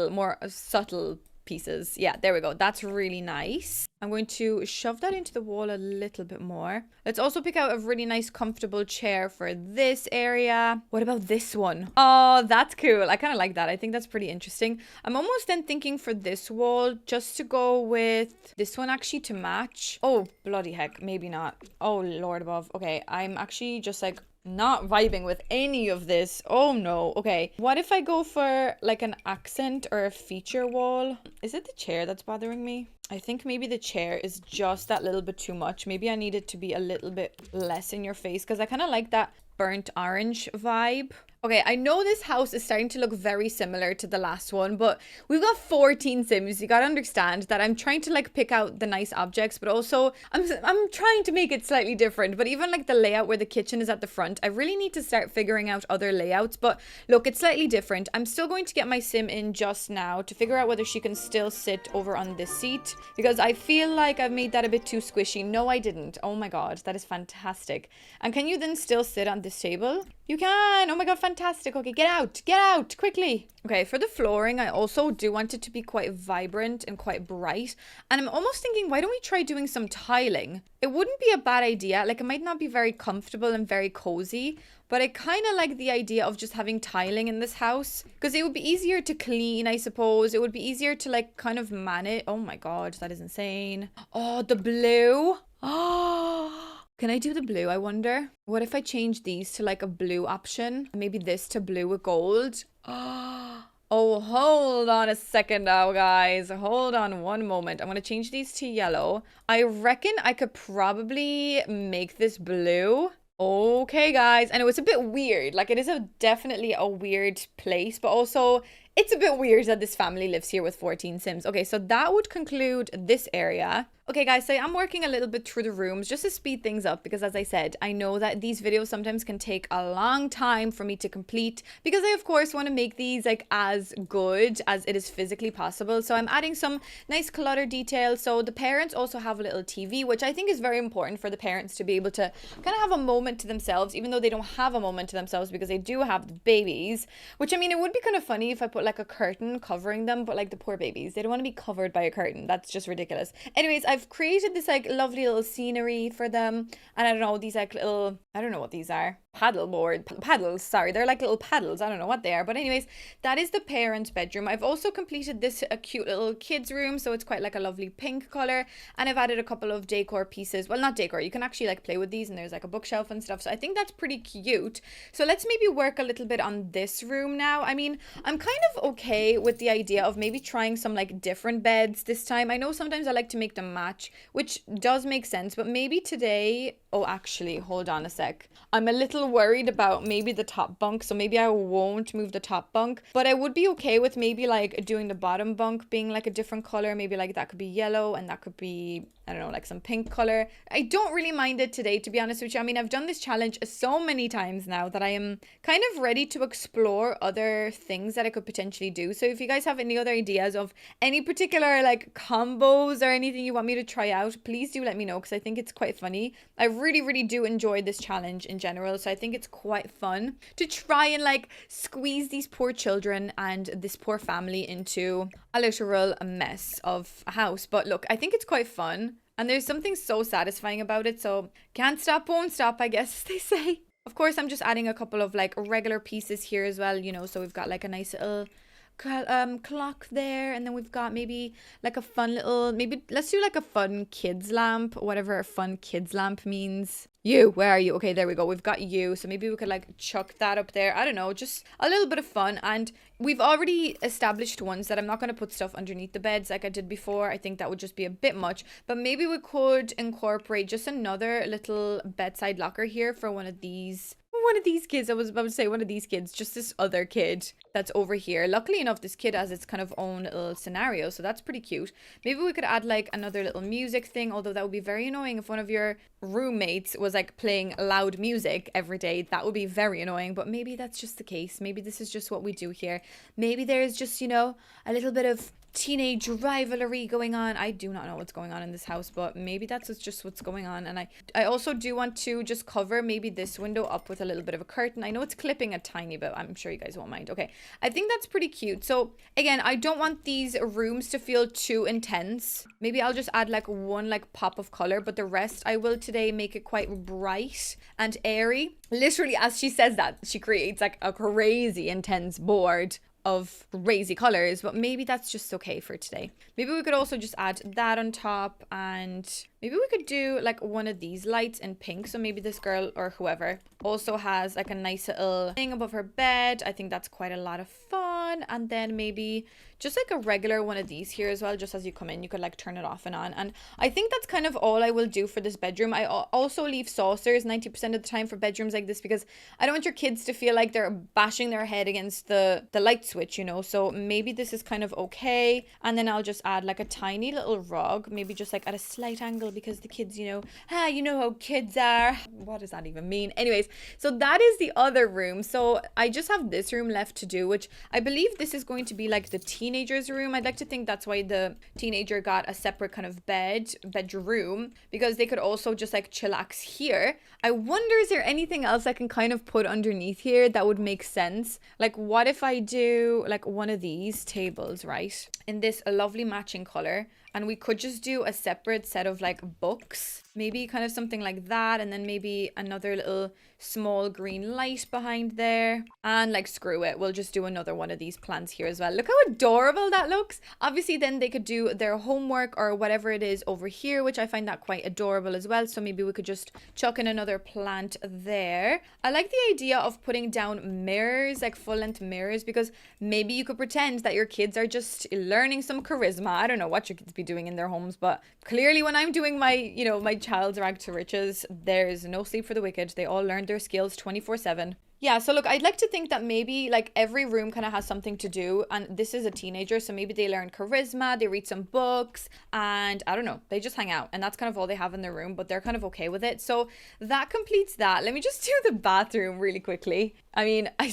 more subtle pieces. Yeah, there we go. That's really nice. I'm going to shove that into the wall a little bit more. Let's also pick out a really nice comfortable chair for this area. What about this one? Oh, that's cool. I kind of like that. I think that's pretty interesting. I'm almost then thinking for this wall just to go with this one actually to match. Oh, bloody heck. Maybe not. Oh, Lord above. Okay, I'm actually just like not vibing with any of this. Oh no. Okay, what if I go for like an accent or a feature wall? Is it the chair that's bothering me? I think maybe the chair is just that little bit too much. Maybe I need it to be a little bit less in your face because I kind of like that burnt orange vibe. Okay, I know this house is starting to look very similar to the last one, but we've got 14 Sims. You gotta understand that I'm trying to like pick out the nice objects, but also I'm trying to make it slightly different. But even like the layout where the kitchen is at the front, I really need to start figuring out other layouts. But look, it's slightly different. I'm still going to get my Sim in just now to figure out whether she can still sit over on this seat, because I feel like I've made that a bit too squishy. No, I didn't. Oh my God, that is fantastic. And can you then still sit on this table? You can. Oh my God, fantastic. Okay, get out quickly. Okay, for the flooring, I also do want it to be quite vibrant and quite bright. And I'm almost thinking, why don't we try doing some tiling? It wouldn't be a bad idea. Like, it might not be very comfortable and very cozy, but I kind of like the idea of just having tiling in this house because it would be easier to clean, I suppose. It would be easier to like kind of manage. Oh my God, that is insane. Oh, the blue. Oh. Can I do the blue, I wonder? What if I change these to like a blue option? Maybe this to blue with gold. Oh, hold on a second now, guys. Hold on one moment. I'm going to change these to yellow. I reckon I could probably make this blue. Okay, guys. I know it's a bit weird. Like, it is definitely a weird place, but also it's a bit weird that this family lives here with 14 Sims. Okay, so that would conclude this area. Okay, guys, so I'm working a little bit through the rooms just to speed things up because, as I said, I know that these videos sometimes can take a long time for me to complete because I, of course, want to make these like as good as it is physically possible. So I'm adding some nice clutter details. So the parents also have a little TV, which I think is very important for the parents to be able to kind of have a moment to themselves, even though they don't have a moment to themselves because they do have the babies, which I mean, it would be kind of funny if I put like a curtain covering them, but like the poor babies, they don't want to be covered by a curtain. That's just ridiculous. Anyways, I've created this like lovely little scenery for them, and I don't know, these like little, I don't know what these are, paddles, sorry, they're like little paddles, I don't know what they are, but anyways, that is the parents' bedroom. I've also completed this a cute little kids room, so it's quite like a lovely pink color, and I've added a couple of decor pieces. Well, not decor, you can actually like play with these, and there's like a bookshelf and stuff, so I think that's pretty cute. So let's maybe work a little bit on this room now. I mean, I'm kind of okay with the idea of maybe trying some like different beds this time. I know sometimes I like to make them match, which does make sense, but maybe today, oh, actually, hold on a sec. I'm a little worried about maybe the top bunk, so maybe I won't move the top bunk, but I would be okay with maybe like doing the bottom bunk being like a different color. Maybe like that could be yellow and that could be, I don't know, like some pink color. I don't really mind it today, to be honest with you. I mean, I've done this challenge so many times now that I am kind of ready to explore other things that I could potentially do. So if you guys have any other ideas of any particular like combos or anything you want me to try out, please do let me know, because I think it's quite funny. I really do enjoy this challenge in general, so I think it's quite fun to try and like squeeze these poor children and this poor family into a literal mess of a house. But look, I think it's quite fun, and there's something so satisfying about it, so can't stop, won't stop, I guess they say. Of course, I'm just adding a couple of like regular pieces here as well, you know, so we've got like a nice little clock there, and then we've got maybe like a fun little, maybe let's do like a fun kids lamp, whatever a fun kids lamp means. You, where are you? Okay, there we go. We've got you. So maybe we could like chuck that up there. I don't know, just a little bit of fun. And we've already established ones that I'm not going to put stuff underneath the beds like I did before. I think that would just be a bit much. But maybe we could incorporate just another little bedside locker here for one of these kids. I was about to say one of these kids, just this other kid that's over here. Luckily enough, this kid has its kind of own little scenario, so that's pretty cute. Maybe we could add like another little music thing, although that would be very annoying if one of your roommates was like playing loud music every day. That would be very annoying, but maybe that's just the case. Maybe this is just what we do here. Maybe there's just, you know, a little bit of teenage rivalry going on. I do not know what's going on in this house, but maybe that's just what's going on. And I also do want to just cover maybe this window up with a little bit of a curtain. I know it's clipping a tiny bit. I'm sure you guys won't mind. Okay, I think that's pretty cute. So again, I don't want these rooms to feel too intense. Maybe I'll just add like one like pop of color, but the rest I will today make it quite bright and airy. Literally, as she says that, she creates like a crazy intense board of crazy colors, but maybe that's just okay for today. Maybe we could also just add that on top, and maybe we could do like one of these lights in pink. So maybe this girl or whoever also has like a nice little thing above her bed. I think that's quite a lot of fun. And then maybe just like a regular one of these here as well, just as you come in, you could like turn it off and on. And I think that's kind of all I will do for this bedroom. I also leave saucers 90% of the time for bedrooms like this, because I don't want your kids to feel like they're bashing their head against the light switch, you know. So maybe this is kind of okay. And then I'll just add like a tiny little rug, maybe just like at a slight angle, because the kids, you know how kids are. What does that even mean? Anyways, so that is the other room. So I just have this room left to do, which I believe this is going to be like the teenager's room. I'd like to think that's why the teenager got a separate kind of bedroom, because they could also just like chillax here. I wonder, is there anything else I can kind of put underneath here that would make sense? Like, what if I do like one of these tables, right, in this lovely matching color, and we could just do a separate set of like books, maybe kind of something like that, and then maybe another little small green light behind there, and like screw it, we'll just do another one of these plants here as well. Look how adorable that looks. Obviously then they could do their homework or whatever it is over here, which I find that quite adorable as well. So maybe we could just chuck in another plant there. I like the idea of putting down mirrors, like full-length mirrors, because maybe you could pretend that your kids are just learning some charisma. I don't know what your kids be doing in their homes, but clearly when I'm doing my, you know, my child's rag to riches, there's no sleep for the wicked. They all learn their skills 24/7. Yeah, so look, I'd like to think that maybe like every room kind of has something to do, and this is a teenager, so maybe they learn charisma, they read some books, and I don't know, they just hang out, and that's kind of all they have in their room, but they're kind of okay with it. So that completes that. Let me just do the bathroom really quickly. I mean, I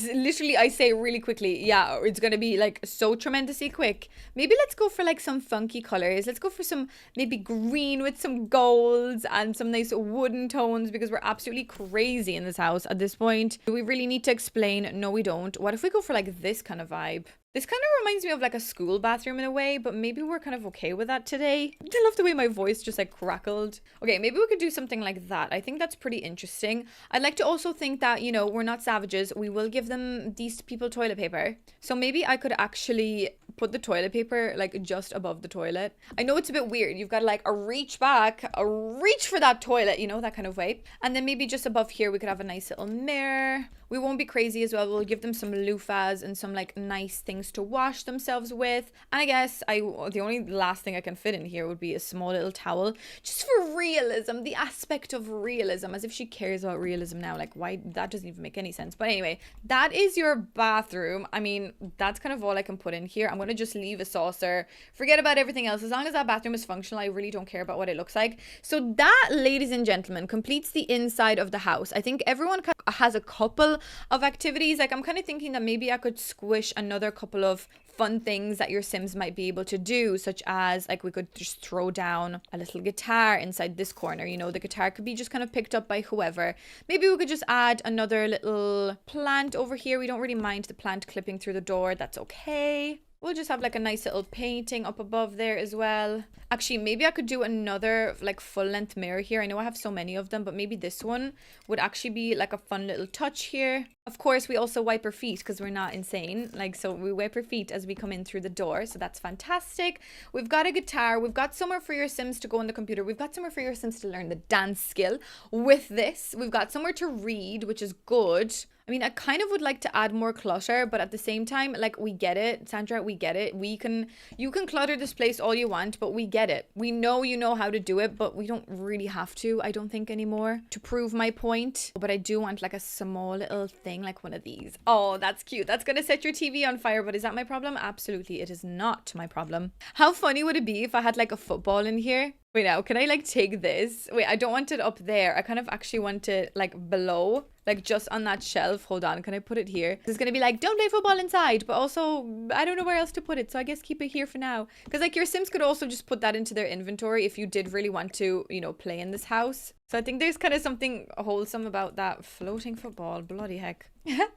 say really quickly. Yeah, it's gonna be like so tremendously quick. Maybe let's go for like some funky colors. Let's go for some maybe green with some golds and some nice wooden tones, because we're absolutely crazy in this house at this point. Do we really need to explain? No, we don't. What if we go for like this kind of vibe? This kind of reminds me of like a school bathroom in a way, but maybe we're kind of okay with that today. I love the way my voice just like crackled. Okay, maybe we could do something like that. I think that's pretty interesting. I'd like to also think that, you know, we're not savages. We will give them these people toilet paper. So maybe I could actually put the toilet paper like just above the toilet. I know it's a bit weird. You've got to like a reach back, a reach for that toilet, you know, that kind of way. And then maybe just above here, we could have a nice little mirror. We won't be crazy as well. We'll give them some loofahs and some like nice things to wash themselves with. And I guess the only last thing I can fit in here would be a small little towel, just for realism, the aspect of realism, as if she cares about realism now. Like, why? That doesn't even make any sense. But anyway, that is your bathroom. I mean, that's kind of all I can put in here. I'm going to just leave a saucer, forget about everything else. As long as that bathroom is functional, I really don't care about what it looks like. So that, ladies and gentlemen, completes the inside of the house. I think everyone has a couple of activities. Like, I'm kind of thinking that maybe I could squish another couple of fun things that your Sims might be able to do, such as like we could just throw down a little guitar inside this corner. You know, the guitar could be just kind of picked up by whoever. Maybe we could just add another little plant over here. We don't really mind the plant clipping through the door. That's okay. We'll just have like a nice little painting up above there as well. Actually, maybe I could do another like full-length mirror here. I know I have so many of them, but maybe this one would actually be like a fun little touch here. Of course, we also wipe our feet because we're not insane. Like, so we wipe our feet as we come in through the door. So that's fantastic. We've got a guitar. We've got somewhere for your Sims to go on the computer. We've got somewhere for your Sims to learn the dance skill with this. We've got somewhere to read, which is good. I mean, I kind of would like to add more clutter, but at the same time, like, we get it, Sandra, we get it. You can clutter this place all you want, but we get it. We know you know how to do it, but we don't really have to, I don't think, anymore, to prove my point. But I do want like a small little thing, like one of these. Oh, that's cute. That's gonna set your TV on fire, but is that my problem? Absolutely, it is not my problem. How funny would it be if I had like a football in here? Wait, now, can I like take this? Wait, I don't want it up there. I kind of actually want it like below, like just on that shelf. Hold on, can I put it here? It's gonna be like, don't play football inside, but also I don't know where else to put it, so I guess keep it here for now. Because like your Sims could also just put that into their inventory if you did really want to, you know, play in this house. So I think there's kind of something wholesome about that floating football. Bloody heck.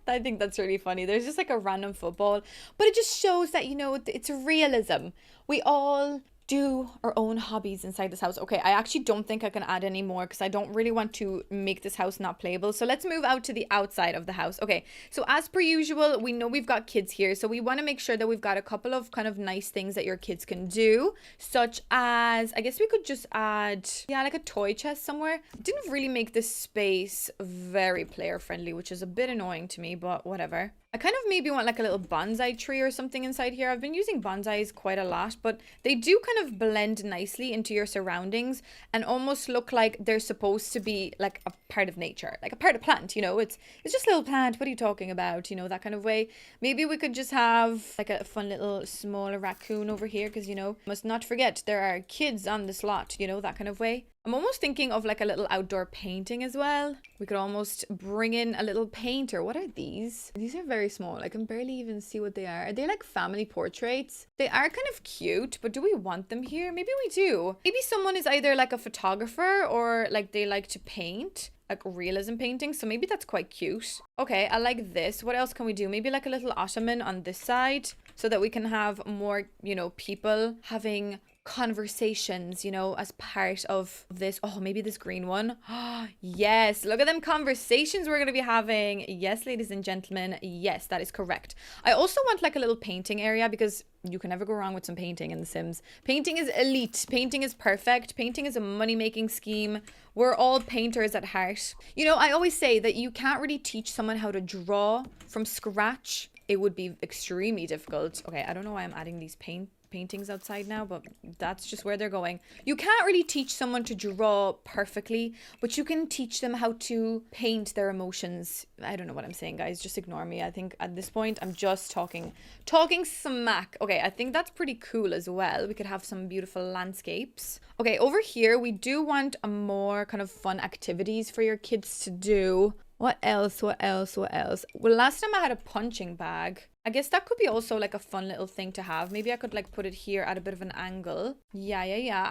I think that's really funny. There's just like a random football, but it just shows that, you know, it's realism. We all do our own hobbies inside this house. Okay, I actually don't think I can add any more because I don't really want to make this house not playable. So let's move out to the outside of the house. Okay, so as per usual, we know we've got kids here. So we want to make sure that we've got a couple of kind of nice things that your kids can do, such as, I guess we could just add, yeah, like a toy chest somewhere. Didn't really make this space very player friendly, which is a bit annoying to me, but whatever. I kind of maybe want like a little bonsai tree or something inside here. I've been using bonsais quite a lot, but they do kind of blend nicely into your surroundings and almost look like they're supposed to be like a part of nature, like a part of plant, you know, it's just a little plant. What are you talking about? You know, that kind of way. Maybe we could just have like a fun little small raccoon over here because, you know, must not forget there are kids on this lot, you know, that kind of way. I'm almost thinking of like a little outdoor painting as well. We could almost bring in a little painter. What are these? These are very small. I can barely even see what they are. Are they like family portraits? They are kind of cute, but do we want them here? Maybe we do. Maybe someone is either like a photographer or like they like to paint, like realism painting. So maybe that's quite cute. Okay, I like this. What else can we do? Maybe like a little ottoman on this side so that we can have more, you know, people having conversations, you know, as part of this. Oh, maybe this green one. Yes, look at them conversations we're going to be having. Yes, ladies and gentlemen, yes, that is correct. I also want like a little painting area because you can never go wrong with some painting in The Sims. Painting is elite. Painting is perfect. Painting is a money-making scheme. We're all painters at heart. You know, I always say that you can't really teach someone how to draw from scratch. It would be extremely difficult. Okay, I don't know why I'm adding these paintings outside now, but that's just where they're going. You can't really teach someone to draw perfectly, but you can teach them how to paint their emotions. I don't know what I'm saying, guys. Just ignore me. I think at this point I'm just talking smack. Okay, I think that's pretty cool as well. We could have some beautiful landscapes. Okay, over here we do want a more kind of fun activities for your kids to do. What else? What else? What else? Well, last time I had a punching bag. I guess that could be also like a fun little thing to have. Maybe I could like put it here at a bit of an angle. Yeah.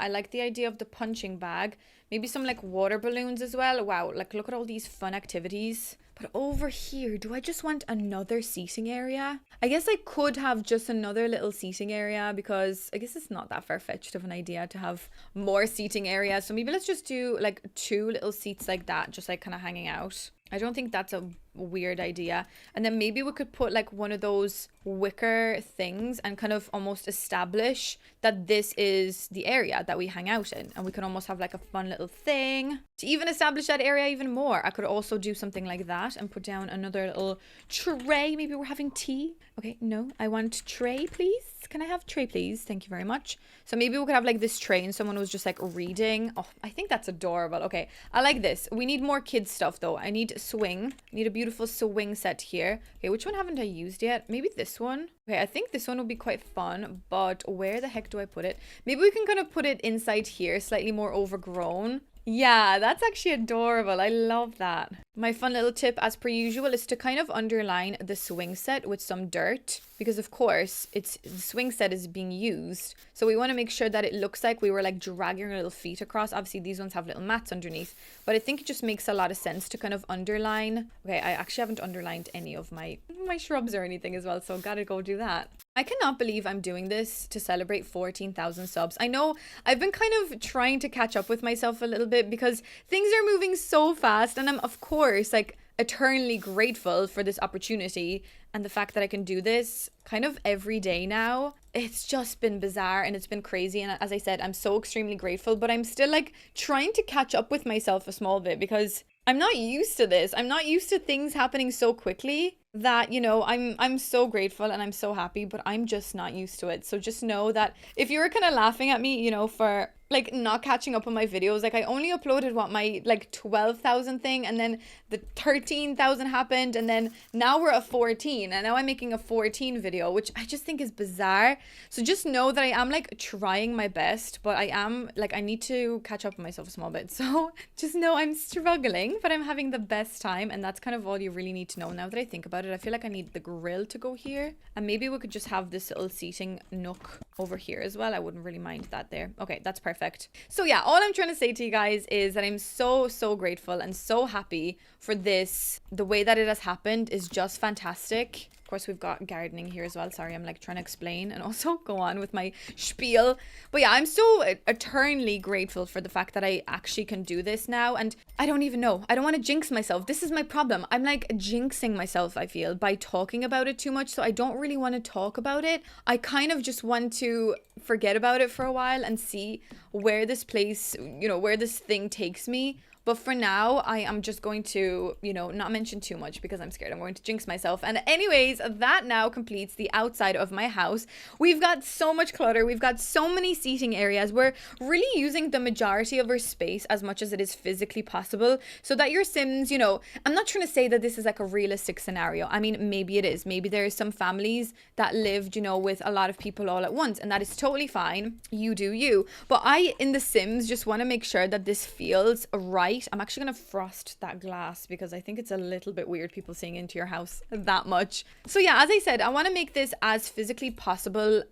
I like the idea of the punching bag. Maybe some like water balloons as well. Wow, like look at all these fun activities. But over here, do I just want another seating area? I guess I could have just another little seating area because I guess it's not that far-fetched of an idea to have more seating area. So maybe let's just do like 2 little seats like that, just like kind of hanging out. I don't think that's a weird idea. And then maybe we could put like one of those wicker things and kind of almost establish that this is the area that we hang out in, and we can almost have like a fun little thing to even establish that area even more. I could also do something like that and put down another little tray. Maybe we're having tea. Okay, no, I want tray, please. Can I have tray, please? Thank you very much. So maybe we could have like this tray and someone was just like reading. Oh, I think that's adorable. Okay, I like this. We need more kids stuff though. I need swing. I need a beautiful swing set here. Okay, which one haven't I used yet? Maybe this one. Okay, I think this one would be quite fun, but where the heck do I put it? Maybe we can kind of put it inside here, slightly more overgrown. Yeah, that's actually adorable. I love that. My fun little tip, as per usual, is to kind of underline the swing set with some dirt because, of course, the swing set is being used. So we want to make sure that it looks like we were like dragging our little feet across. Obviously, these ones have little mats underneath, but I think it just makes a lot of sense to kind of underline. Okay, I actually haven't underlined any of my shrubs or anything as well, so gotta go do that. I cannot believe I'm doing this to celebrate 14,000 subs. I know I've been kind of trying to catch up with myself a little bit because things are moving so fast, and I'm of course like eternally grateful for this opportunity and the fact that I can do this kind of every day now. It's just been bizarre and it's been crazy, and as I said, I'm so extremely grateful, but I'm still like trying to catch up with myself a small bit because I'm not used to this. I'm not used to things happening so quickly that, you know, I'm so grateful and I'm so happy, but I'm just not used to it. So just know that if you were kind of laughing at me, you know, for like not catching up on my videos. Like I only uploaded what, my like 12,000 thing, and then the 13,000 happened, and then now we're at 14, and now I'm making a 14 video, which I just think is bizarre. So just know that I am like trying my best, but I am like, I need to catch up on myself a small bit. So just know I'm struggling, but I'm having the best time, and that's kind of all you really need to know. Now that I think about it, I feel like I need the grill to go here, and maybe we could just have this little seating nook over here as well. I wouldn't really mind that there. Okay, that's perfect. So yeah, all I'm trying to say to you guys is that I'm so grateful and so happy for this. The way that it has happened is just fantastic. Of course, we've got gardening here as well. Sorry, I'm like trying to explain and also go on with my spiel. But yeah, I'm so eternally grateful for the fact that I actually can do this now. And I don't even know. I don't want to jinx myself. This is my problem. I'm like jinxing myself, I feel, by talking about it too much. So I don't really want to talk about it. I kind of just want to forget about it for a while and see where this place, you know, where this thing takes me. But for now, I am just going to, you know, not mention too much because I'm scared I'm going to jinx myself. And anyways, that now completes the outside of my house. We've got so much clutter. We've got so many seating areas. We're really using the majority of our space as much as it is physically possible so that your Sims, you know, I'm not trying to say that this is like a realistic scenario. I mean, maybe it is. Maybe there are some families that lived, you know, with a lot of people all at once, and that is totally fine. You do you. But I, in the Sims, just want to make sure that this feels right. I'm actually going to frost that glass because I think it's a little bit weird people seeing into your house that much. So yeah, as I said, I want to make this as physically possible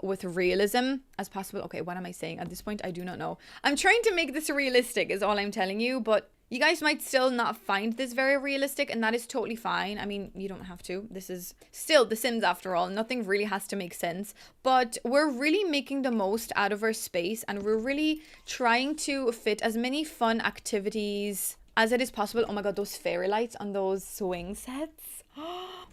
with realism as possible. Okay, what am I saying? At this point, I do not know. I'm trying to make this realistic is all I'm telling you, but you guys might still not find this very realistic, and that is totally fine. I mean, you don't have to. This is still The Sims after all. Nothing really has to make sense, but we're really making the most out of our space, and we're really trying to fit as many fun activities as it is possible. Oh my god, those fairy lights on those swing sets.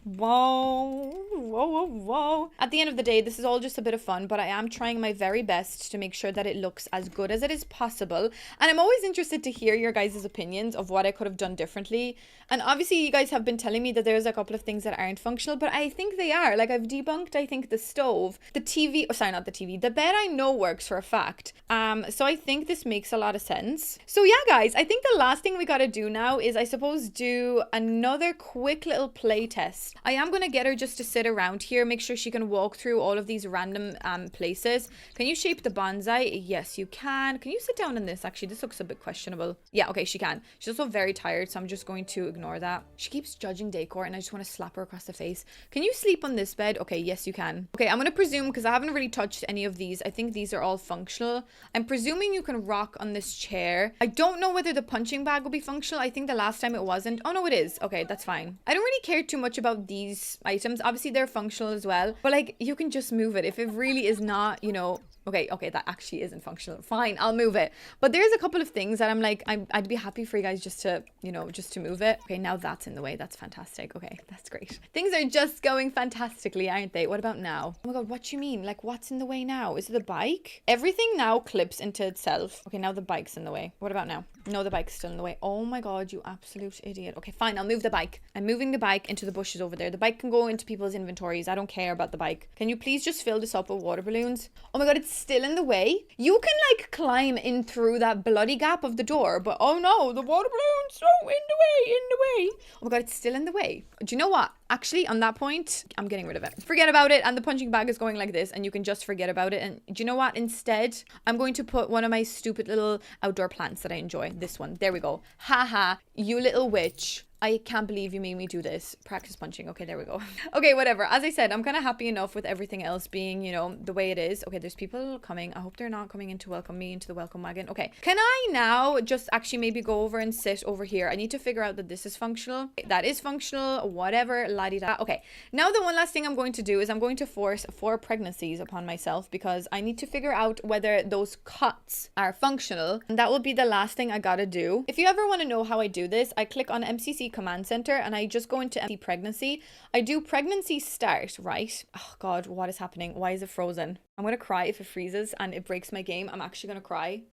Whoa, whoa, whoa, whoa. At the end of the day, this is all just a bit of fun, but I am trying my very best to make sure that it looks as good as it is possible. And I'm always interested to hear your guys' opinions of what I could have done differently. And obviously you guys have been telling me that there's a couple of things that aren't functional, but I think they are. Like I've debunked, I think, the stove, the TV, oh sorry, not the TV, the bed I know works for a fact. So I think this makes a lot of sense. So yeah, guys, I think the last thing we gotta do now is, I suppose, do another quick little play test. I am going to get her just to sit around here, make sure she can walk through all of these random places. Can you shape the bonsai? Yes, you can. Can you sit down in this? Actually, this looks a bit questionable. Yeah, okay, she can. She's also very tired, so I'm just going to ignore that. She keeps judging decor, and I just want to slap her across the face. Can you sleep on this bed? Okay, yes, you can. Okay, I'm going to presume, because I haven't really touched any of these, I think these are all functional. I'm presuming you can rock on this chair. I don't know whether the punching bag will be functional. I think the last time it wasn't. Oh, no, it is. Okay, that's fine. I don't really care too much about these items. Obviously they're functional as well, but like you can just move it if it really is not, you know. Okay, that actually isn't functional. Fine, I'll move it. But there's a couple of things that I'm like, I'd be happy for you guys just to, you know, just to move it. Okay, now that's in the way. That's fantastic. Okay, that's great. Things are just going fantastically, aren't they? What about now? Oh my god, what do you mean? Like, what's in the way now? Is it the bike? Everything now clips into itself. Okay, now the bike's in the way. What about now? No, the bike's still in the way. Oh my god, you absolute idiot. Okay, fine, I'll move the bike. I'm moving the bike into the bushes over there. The bike can go into people's inventories. I don't care about the bike. Can you please just fill this up with water balloons? Oh my god, it's still in the way. You can like climb in through that bloody gap of the door, but oh no, the water balloons, oh, in the way. Oh my god, it's still in the way. Do you know what? Actually, on that point, I'm getting rid of it. Forget about it. And the punching bag is going like this, and you can just forget about it. And do you know what? Instead, I'm going to put one of my stupid little outdoor plants that I enjoy. This one. There we go. Haha, you little witch. I can't believe you made me do this. Practice punching. Okay, there we go. Okay, whatever. As I said, I'm kind of happy enough with everything else being, you know, the way it is. Okay, there's people coming. I hope they're not coming in to welcome me into the welcome wagon. Okay, can I now just actually maybe go over and sit over here? I need to figure out that this is functional. That is functional. Whatever. La-di-da. Okay, now the one last thing I'm going to do is I'm going to force 4 pregnancies upon myself because I need to figure out whether those cuts are functional. And that will be the last thing I gotta do. If you ever want to know how I do this, I click on MCC Command Center and I just go into empty pregnancy. I do pregnancy start, right? Oh god, what is happening? Why is it frozen? I'm gonna cry if it freezes and it breaks my game. I'm actually gonna cry.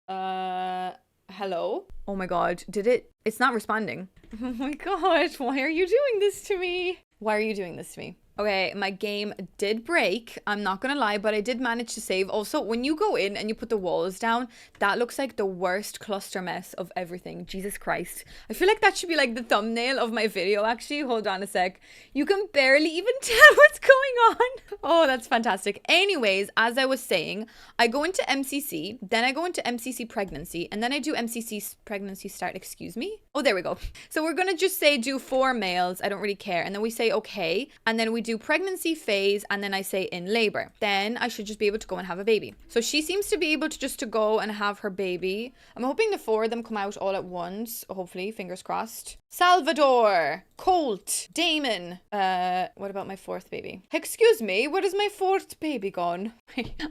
Hello? Oh my god, it's not responding. Oh my god, why are you doing this to me? Why are you doing this to me? Okay, my game did break. I'm not gonna lie, but I did manage to save. Also, when you go in and you put the walls down, that looks like the worst cluster mess of everything. Jesus Christ. I feel like that should be like the thumbnail of my video, actually. Hold on a sec. You can barely even tell what's going on. Oh, that's fantastic. Anyways, as I was saying, I go into MCC, then I go into MCC pregnancy, and then I do MCC pregnancy start. Excuse me? Oh, there we go. So we're gonna just say do 4 males. I don't really care. And then we say okay. And then we do pregnancy phase, and then I say in labor. Then I should just be able to go and have a baby. So she seems to be able to just to go and have her baby. I'm hoping the 4 of them come out all at once. Hopefully, fingers crossed. Salvador, Colt, Damon. What about my 4th baby? Excuse me, where is my 4th baby gone?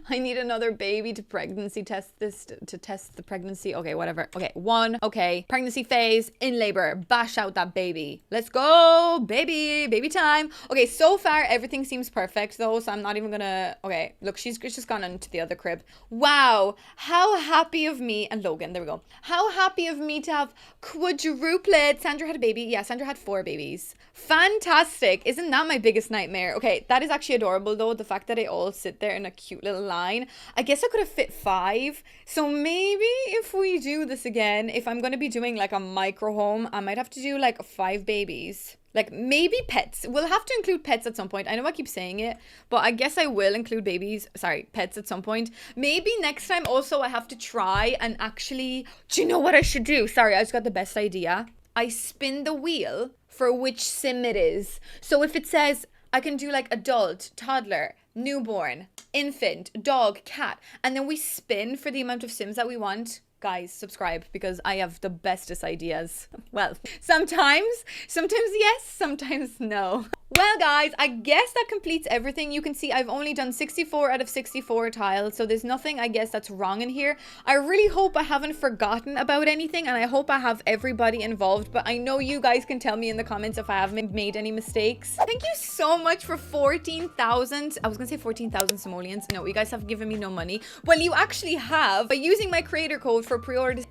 I need another baby to pregnancy test this, to test the pregnancy. Okay, whatever. Okay, 1. Okay, pregnancy phase, in labor. Bash out that baby. Let's go, baby. Baby time. Okay, so far everything seems perfect though, so I'm not even gonna. Okay, look, she's just gone into the other crib. Wow, how happy of me. And Logan, there we go. How happy of me to have quadruplets. Sandra had a baby. Yeah, Sandra had 4 babies. Fantastic. Isn't that my biggest nightmare? Okay, that is actually adorable though, the fact that they all sit there in a cute little line. I guess I could have fit 5. So maybe if we do this again, if I'm gonna be doing like a micro home, I might have to do like 5 babies. Like maybe pets. We'll have to include pets at some point. I know I keep saying it, but I guess I will include pets at some point. Maybe next time also I have to try and actually, do you know what I should do? Sorry, I just got the best idea. I spin the wheel for which sim it is. So if it says I can do like adult, toddler, newborn, infant, dog, cat, and then we spin for the amount of sims that we want. Guys, subscribe because I have the bestest ideas. Well, sometimes yes, sometimes no. Well, guys, I guess that completes everything. You can see I've only done 64 out of 64 tiles, so there's nothing, I guess, that's wrong in here. I really hope I haven't forgotten about anything, and I hope I have everybody involved, but I know you guys can tell me in the comments if I haven't made any mistakes. Thank you so much for 14,000. I was gonna say 14,000 simoleons. No, you guys have given me no money. Well, you actually have by using my creator code for pre-ordering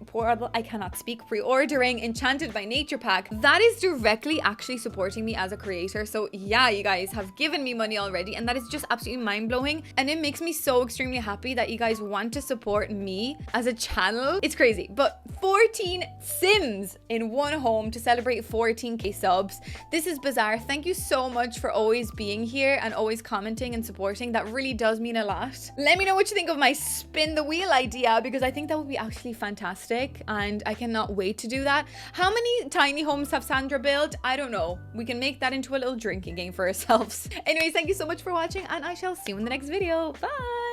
Enchanted by Nature pack. That is directly actually supporting me as a creator. So yeah, you guys have given me money already, and that is just absolutely mind-blowing, and it makes me so extremely happy that you guys want to support me as a channel. It's crazy, but 14 sims in one home to celebrate 14k subs. This is bizarre. Thank you so much for always being here and always commenting and supporting. That really does mean a lot. Let me know what you think of my spin the wheel idea, because I think that would be actually fantastic, and I cannot wait to do that. How many tiny homes have Sandra built? I don't know. We can make that into a little drinking game for ourselves. Anyways, thank you so much for watching, and I shall see you in the next video. Bye.